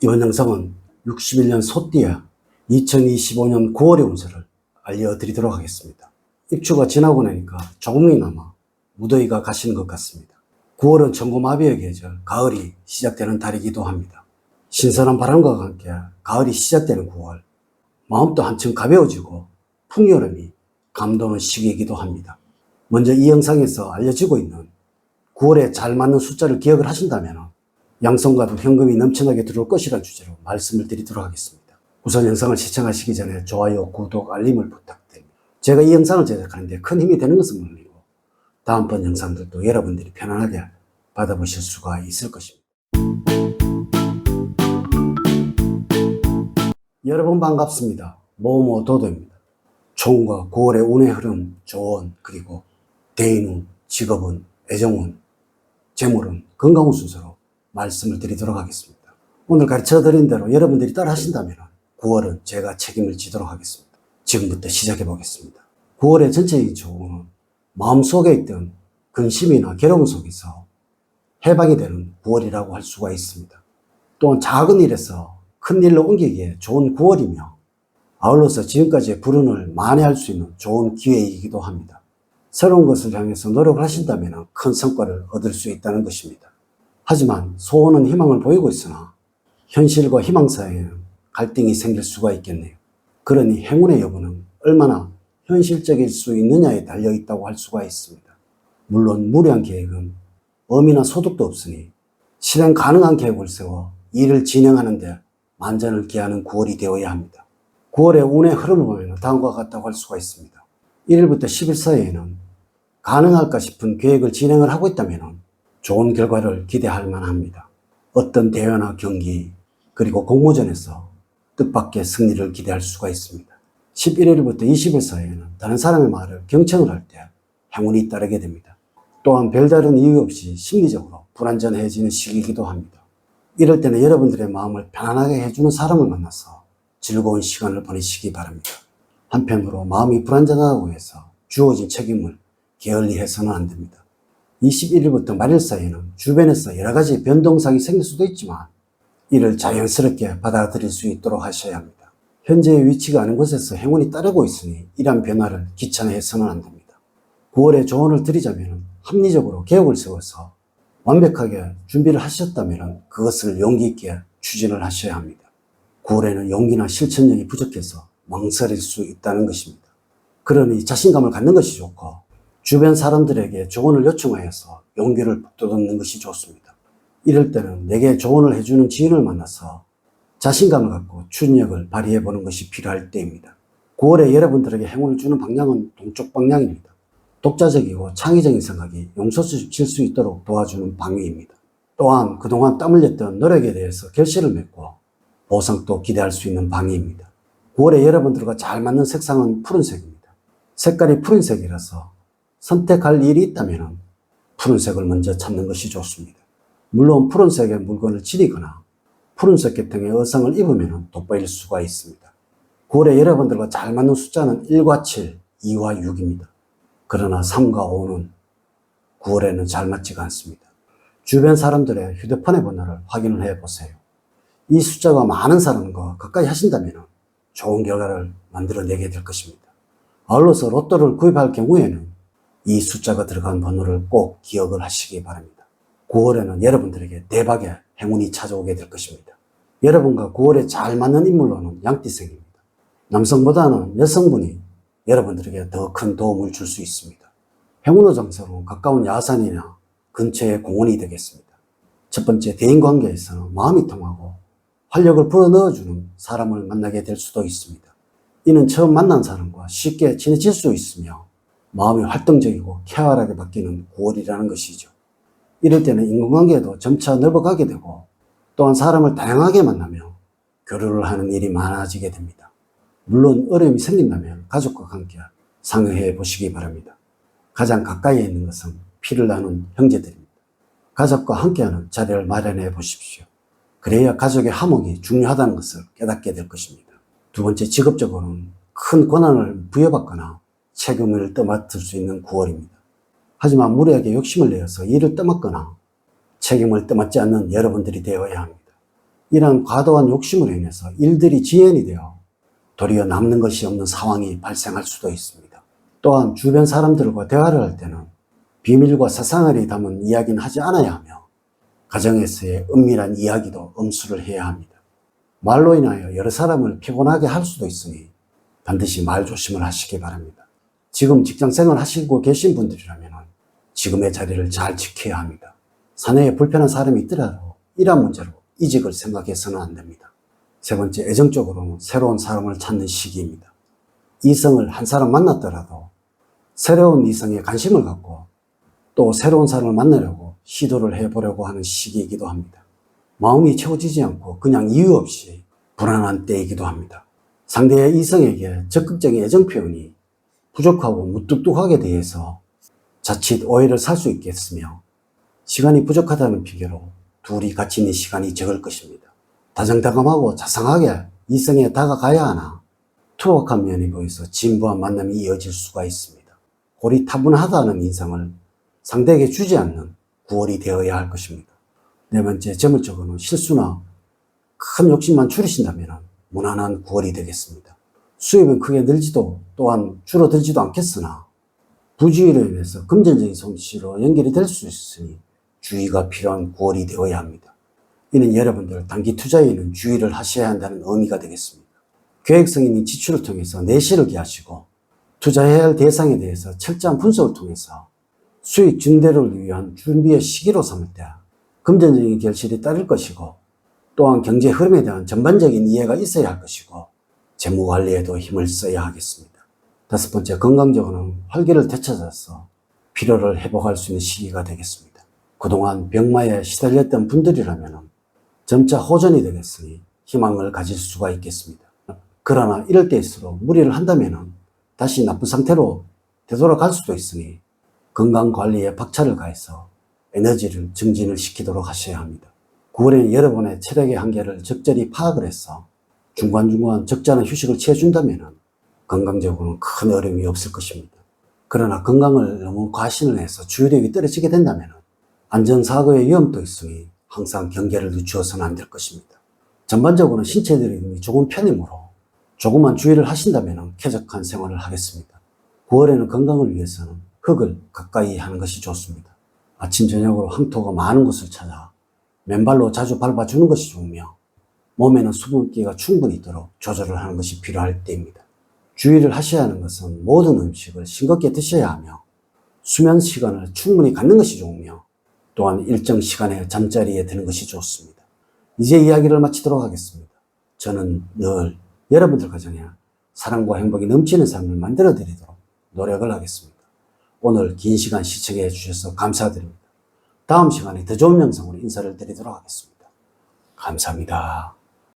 이번 영상은 61년 소띠의 2025년 9월의 운세를 알려드리도록 하겠습니다. 입추가 지나고 나니까 조금이나마 무더위가 가시는 것 같습니다. 9월은 천고마비의 계절, 가을이 시작되는 달이기도 합니다. 신선한 바람과 함께 가을이 시작되는 9월, 마음도 한층 가벼워지고 풍요로움이 감도는 시기이기도 합니다. 먼저 이 영상에서 알려지고 있는 9월에 잘 맞는 숫자를 기억을 하신다면 양성과도 현금이 넘쳐나게 들어올 것이라는 주제로 말씀을 드리도록 하겠습니다. 우선 영상을 시청하시기 전에 좋아요, 구독, 알림을 부탁드립니다. 제가 이 영상을 제작하는데 큰 힘이 되는 것은 물론이고 다음번 영상들도 여러분들이 편안하게 받아보실 수가 있을 것입니다. 여러분 반갑습니다. 모모 도도입니다. 총과 9월의 운의 흐름, 조언, 그리고 대인운, 직업운, 애정운, 재물운, 건강운 순서로 말씀을 드리도록 하겠습니다. 오늘 가르쳐 드린 대로 여러분들이 따라 하신다면 9월은 제가 책임을 지도록 하겠습니다. 지금부터 시작해 보겠습니다. 9월의 전체적인 조언은 마음속에 있던 근심이나 괴로움 속에서 해방이 되는 9월이라고 할 수가 있습니다. 또한 작은 일에서 큰 일로 옮기기에 좋은 9월이며 아울러서 지금까지의 불운을 만회할 수 있는 좋은 기회이기도 합니다. 새로운 것을 향해서 노력을 하신다면 큰 성과를 얻을 수 있다는 것입니다. 하지만 소원은 희망을 보이고 있으나 현실과 희망 사이에는 갈등이 생길 수가 있겠네요. 그러니 행운의 여부는 얼마나 현실적일 수 있느냐에 달려 있다고 할 수가 있습니다. 물론 무리한 계획은 엄이나 소득도 없으니 실행 가능한 계획을 세워 일을 진행하는데 만전을 기하는 9월이 되어야 합니다. 9월의 운의 흐름을 보면 다음과 같다고 할 수가 있습니다. 1일부터 10일 사이에는 가능할까 싶은 계획을 진행을 하고 있다면 좋은 결과를 기대할 만합니다. 어떤 대회나 경기 그리고 공모전에서 뜻밖의 승리를 기대할 수가 있습니다. 11일부터 20일 사이에는 다른 사람의 말을 경청을 할 때 행운이 따르게 됩니다. 또한 별다른 이유 없이 심리적으로 불안전해지는 시기이기도 합니다. 이럴 때는 여러분들의 마음을 편안하게 해주는 사람을 만나서 즐거운 시간을 보내시기 바랍니다. 한편으로 마음이 불안전하다고 해서 주어진 책임을 게을리 해서는 안 됩니다. 21일부터 말일 사이에는 주변에서 여러 가지 변동사항이 생길 수도 있지만 이를 자연스럽게 받아들일 수 있도록 하셔야 합니다. 현재의 위치가 아닌 곳에서 행운이 따르고 있으니 이러한 변화를 귀찮아해서는 안 됩니다. 9월에 조언을 드리자면 합리적으로 계획을 세워서 완벽하게 준비를 하셨다면 그것을 용기 있게 추진을 하셔야 합니다. 9월에는 용기나 실천력이 부족해서 망설일 수 있다는 것입니다. 그러니 자신감을 갖는 것이 좋고 주변 사람들에게 조언을 요청하여서 용기를 북돋는 것이 좋습니다. 이럴 때는 내게 조언을 해주는 지인을 만나서 자신감을 갖고 추진력을 발휘해 보는 것이 필요할 때입니다. 9월에 여러분들에게 행운을 주는 방향은 동쪽 방향입니다. 독자적이고 창의적인 생각이 용솟을 수 있도록 도와주는 방위입니다. 또한 그동안 땀 흘렸던 노력에 대해서 결실을 맺고 보상도 기대할 수 있는 방위입니다. 9월에 여러분들과 잘 맞는 색상은 푸른색입니다. 색깔이 푸른색이라서 선택할 일이 있다면 푸른색을 먼저 찾는 것이 좋습니다. 물론 푸른색의 물건을 지니거나 푸른색 계통의 의상을 입으면 돋보일 수가 있습니다. 9월에 여러분들과 잘 맞는 숫자는 1과 7, 2와 6입니다. 그러나 3과 5는 9월에는 잘 맞지가 않습니다. 주변 사람들의 휴대폰의 번호를 확인을 해보세요. 이 숫자가 많은 사람과 가까이 하신다면 좋은 결과를 만들어내게 될 것입니다. 아울러서 로또를 구입할 경우에는 이 숫자가 들어간 번호를 꼭 기억을 하시기 바랍니다. 9월에는 여러분들에게 대박의 행운이 찾아오게 될 것입니다. 여러분과 9월에 잘 맞는 인물로는 양띠생입니다. 남성보다는 여성분이 여러분들에게 더 큰 도움을 줄 수 있습니다. 행운의 장소는 가까운 야산이나 근처의 공원이 되겠습니다. 첫 번째, 대인관계에서는 마음이 통하고 활력을 불어넣어주는 사람을 만나게 될 수도 있습니다. 이는 처음 만난 사람과 쉽게 친해질 수 있으며 마음이 활동적이고 쾌활하게 바뀌는 9월이라는 것이죠. 이럴 때는 인간관계도 점차 넓어가게 되고 또한 사람을 다양하게 만나며 교류를 하는 일이 많아지게 됩니다. 물론 어려움이 생긴다면 가족과 함께 상의해 보시기 바랍니다. 가장 가까이에 있는 것은 피를 나눈 형제들입니다. 가족과 함께하는 자리를 마련해 보십시오. 그래야 가족의 화목이 중요하다는 것을 깨닫게 될 것입니다. 두 번째, 직업적으로는 큰 권한을 부여받거나 책임을 떠맡을 수 있는 9월입니다. 하지만 무리하게 욕심을 내어서 일을 떠맡거나 책임을 떠맡지 않는 여러분들이 되어야 합니다. 이러한 과도한 욕심으로 인해서 일들이 지연이 되어 도리어 남는 것이 없는 상황이 발생할 수도 있습니다. 또한 주변 사람들과 대화를 할 때는 비밀과 사생활이 담은 이야기는 하지 않아야 하며 가정에서의 은밀한 이야기도 엄수를 해야 합니다. 말로 인하여 여러 사람을 피곤하게 할 수도 있으니 반드시 말 조심을 하시기 바랍니다. 지금 직장생활 하시고 계신 분들이라면 지금의 자리를 잘 지켜야 합니다. 사내에 불편한 사람이 있더라도 이러한 문제로 이직을 생각해서는 안 됩니다. 세 번째, 애정적으로는 새로운 사람을 찾는 시기입니다. 이성을 한 사람 만났더라도 새로운 이성에 관심을 갖고 또 새로운 사람을 만나려고 시도를 해보려고 하는 시기이기도 합니다. 마음이 채워지지 않고 그냥 이유 없이 불안한 때이기도 합니다. 상대의 이성에게 적극적인 애정 표현이 부족하고 무뚝뚝하게 대해서 자칫 오해를 살 수 있겠으며 시간이 부족하다는 핑계로 둘이 같이 있는 시간이 적을 것입니다. 다정다감하고 자상하게 이성에 다가가야 하나 투박한 면이 보여서 진부한 만남이 이어질 수가 있습니다. 고리타분하다는 인상을 상대에게 주지 않는 9월이 되어야 할 것입니다. 네 번째, 재물적으로는 실수나 큰 욕심만 줄이신다면 무난한 9월이 되겠습니다. 수입은 크게 늘지도 또한 줄어들지도 않겠으나 부주의로 인해서 금전적인 손실로 연결이 될 수 있으니 주의가 필요한 9월이 되어야 합니다. 이는 여러분들 단기 투자에는 주의를 하셔야 한다는 의미가 되겠습니다. 계획성 있는 지출을 통해서 내실을 기하시고 투자해야 할 대상에 대해서 철저한 분석을 통해서 수익 증대를 위한 준비의 시기로 삼을 때 금전적인 결실이 따를 것이고 또한 경제 흐름에 대한 전반적인 이해가 있어야 할 것이고 재무 관리에도 힘을 써야 하겠습니다. 다섯 번째, 건강적으로는 활기를 되찾아서 피로를 회복할 수 있는 시기가 되겠습니다. 그동안 병마에 시달렸던 분들이라면 점차 호전이 되겠으니 희망을 가질 수가 있겠습니다. 그러나 이럴 때일수록 무리를 한다면 다시 나쁜 상태로 되돌아갈 수도 있으니 건강관리에 박차를 가해서 에너지를 증진을 시키도록 하셔야 합니다. 9월에는 여러분의 체력의 한계를 적절히 파악을 해서 중간중간 적절한 휴식을 취해준다면 건강적으로는 큰 어려움이 없을 것입니다. 그러나 건강을 너무 과신을 해서 주의력이 떨어지게 된다면 안전사고의 위험도 있으니 항상 경계를 늦추어서는 안 될 것입니다. 전반적으로는 신체 리듬이 조금 편이므로 조금만 주의를 하신다면 쾌적한 생활을 하겠습니다. 9월에는 건강을 위해서는 흙을 가까이 하는 것이 좋습니다. 아침 저녁으로 황토가 많은 곳을 찾아 맨발로 자주 밟아주는 것이 좋으며 몸에는 수분기가 충분히 있도록 조절을 하는 것이 필요할 때입니다. 주의를 하셔야 하는 것은 모든 음식을 싱겁게 드셔야 하며 수면 시간을 충분히 갖는 것이 좋으며 또한 일정 시간에 잠자리에 드는 것이 좋습니다. 이제 이야기를 마치도록 하겠습니다. 저는 늘 여러분들 가정에 사랑과 행복이 넘치는 삶을 만들어 드리도록 노력을 하겠습니다. 오늘 긴 시간 시청해 주셔서 감사드립니다. 다음 시간에 더 좋은 영상으로 인사를 드리도록 하겠습니다. 감사합니다.